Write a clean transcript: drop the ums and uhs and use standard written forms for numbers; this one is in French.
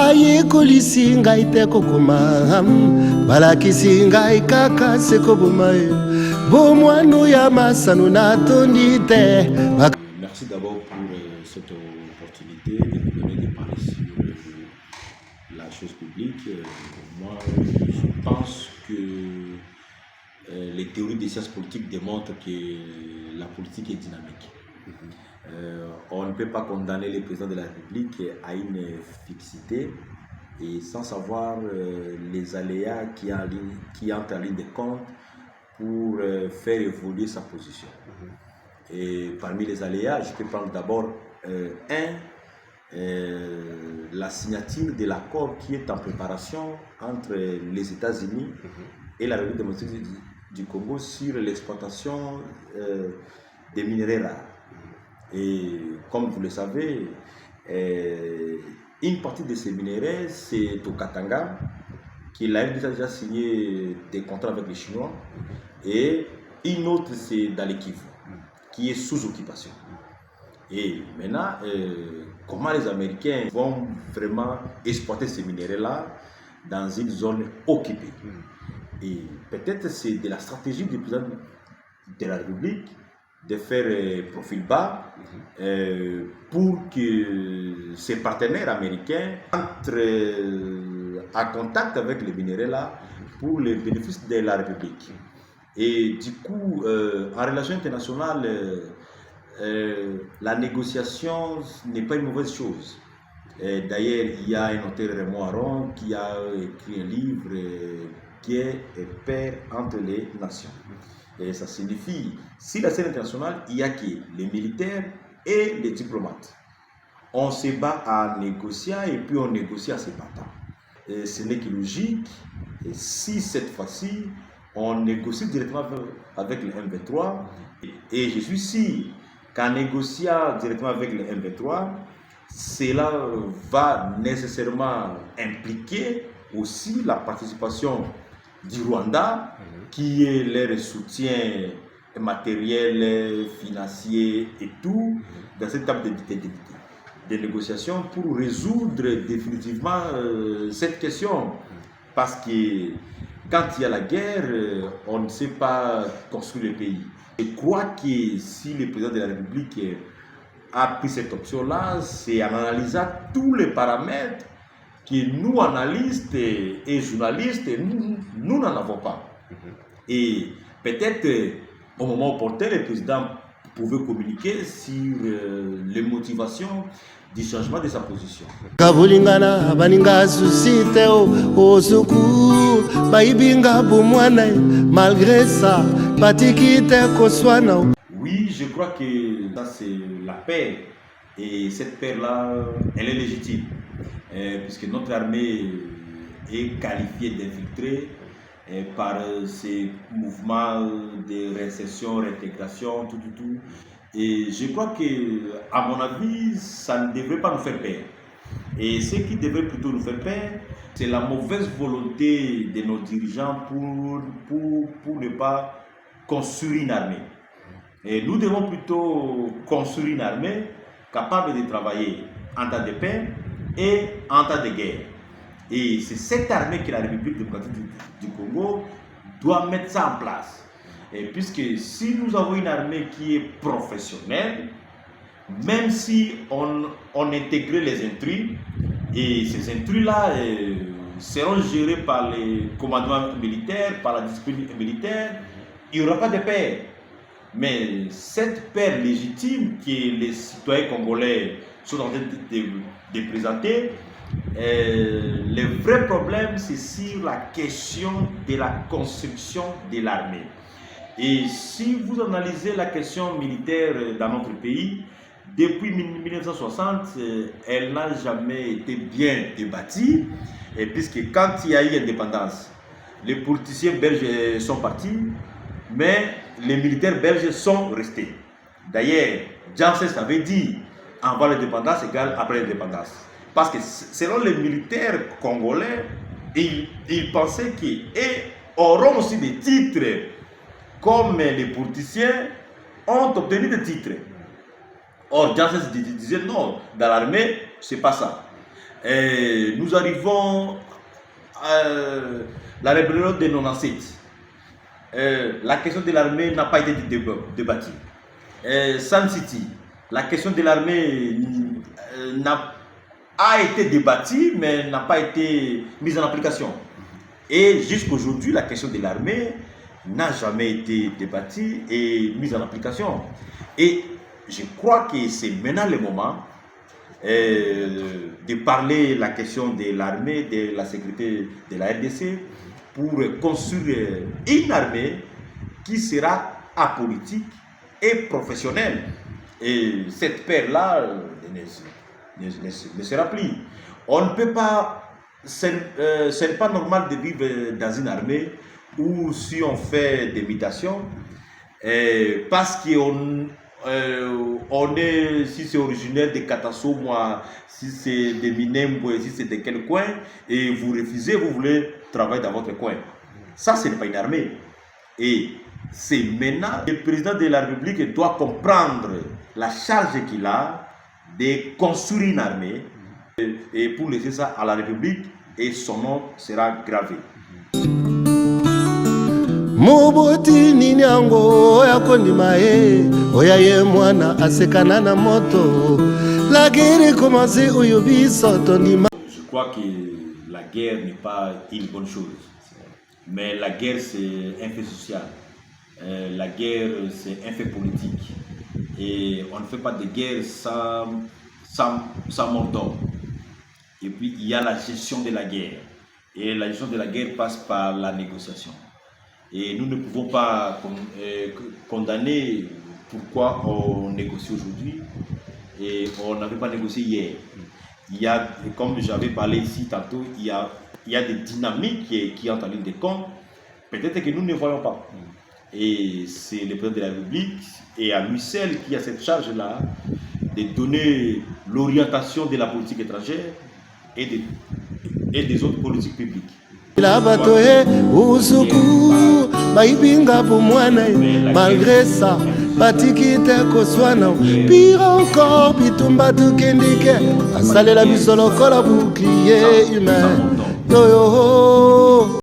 bayekolisi ngai te kokoma balakisi ngai kaka sekoboma bomwanu ya masano natondi te. Merci d'abord pour cette opportunité de nous donner de parler sur la chose publique. Moi, je pense que les théories des sciences politiques démontrent que la politique est dynamique. On ne peut pas condamner le président de la République à une fixité et sans savoir les aléas qui entrent en ligne de compte pour faire évoluer sa position. Et parmi les aléas, je peux prendre d'abord la signature de l'accord qui est en préparation entre les États-Unis et la République démocratique du Congo sur l'exploitation des minerais rares. Et comme vous le savez, une partie de ces minerais, c'est au Katanga, qui a déjà signé des contrats avec les Chinois, et une autre, c'est dans le Kivu, qui est sous occupation. Et maintenant, comment les Américains vont vraiment exploiter ces minéraux-là dans une zone occupée? Et peut-être c'est de la stratégie du président de la République de faire profil bas pour que ses partenaires américains entrent en contact avec les minéraux-là pour les bénéfices de la République. Et du coup, en relation internationale, la négociation n'est pas une mauvaise chose. D'ailleurs, il y a un auteur, Raymond Aron, qui a écrit un livre, Guerre et paix entre les nations. Et ça signifie, si la scène internationale, il y a qui? Les militaires et les diplomates. On se bat en négociant et puis on négocie en se battant. Et ce n'est que logique. Et si cette fois-ci, on négocie directement avec le M23, et je suis sûr qu'en négociant directement avec le M23, cela va nécessairement impliquer aussi la participation du Rwanda, qui est leur soutien matériel, financier et tout, dans cette table de négociation pour résoudre définitivement cette question. Parce que quand il y a la guerre, on ne sait pas construire le pays. Je crois que si le président de la République a pris cette option-là, c'est en analysant tous les paramètres que nous, analystes et journalistes, nous n'en avons pas. Et peut-être au moment opportun, le président pouvait communiquer sur les motivations du changement de sa position. Malgré ça, oui, je crois que ça c'est la paix. Et cette paix-là, elle est légitime. Puisque notre armée est qualifiée d'infiltrée par ces mouvements de réinsertion, réintégration, tout. Et je crois que, à mon avis, ça ne devrait pas nous faire peur. Et ce qui devrait plutôt nous faire peur, c'est la mauvaise volonté de nos dirigeants pour ne pas construire une armée. Et nous devons plutôt construire une armée capable de travailler en temps de paix et en temps de guerre. Et c'est cette armée que la République démocratique du Congo doit mettre ça en place. Et puisque si nous avons une armée qui est professionnelle, même si on intégrait les intrus, et ces intrus-là seront gérés par les commandements militaires, par la discipline militaire, il n'y aura pas de paix. Mais cette paix légitime que les citoyens congolais sont en train de présenter, le vrai problème, c'est sur la question de la construction de l'armée. Et si vous analysez la question militaire dans notre pays, depuis 1960, elle n'a jamais été bien débattue, puisque quand il y a eu l'indépendance, les politiciens belges sont partis, mais les militaires belges sont restés. D'ailleurs, Janssen avait dit avant l'indépendance égale après l'indépendance. Parce que selon les militaires congolais, ils pensaient qu'ils auront aussi des titres comme les politiciens ont obtenu des titres. Or, Janssen disait non, dans l'armée, c'est pas ça. Nous arrivons à la rébellion de 97. La question de l'armée n'a pas été débattue. Sun City, la question de l'armée a été débattue, mais n'a pas été mise en application. Et jusqu'aujourd'hui, la question de l'armée n'a jamais été débattue et mise en application. Et je crois que c'est maintenant le moment de parler la question de l'armée, de la sécurité de la RDC, pour construire une armée qui sera apolitique et professionnelle. Et cette paire-là ne sera plus. On ne peut pas, ce n'est pas normal de vivre dans une armée où si on fait des mutations, parce qu'on si c'est originaire de Katasso, moi, si c'est de Minembo, si c'est de quel coin, et vous refusez, vous voulez travailler dans votre coin. Ça, ce n'est pas une armée. Et c'est maintenant le président de la République doit comprendre la charge qu'il a de construire une armée et pour laisser ça à la République et son nom sera gravé. Moboti nini yango oya kondima ye oya ye mwana asekana na moto la guerre commence oyo biso tondima. Je crois que la guerre n'est pas une bonne chose, mais la guerre c'est un fait social, la guerre c'est un fait politique et on ne fait pas de guerre sans mort d'homme. Et puis il y a la gestion de la guerre et la gestion de la guerre passe par la négociation. Et nous ne pouvons pas condamner pourquoi on négocie aujourd'hui et on n'avait pas négocié hier. Il y a, comme j'avais parlé ici tantôt, il y a des dynamiques qui entrent en ligne de compte, peut-être que nous ne voyons pas. Et c'est le président de la République et à lui seul qui a cette charge-là de donner l'orientation de la politique étrangère et des autres politiques publiques. La batoye usuku baibinga pour mwana malgré ça batikite koswana pire encore bitumba tukendike asalela biso lokola bouclier humain yo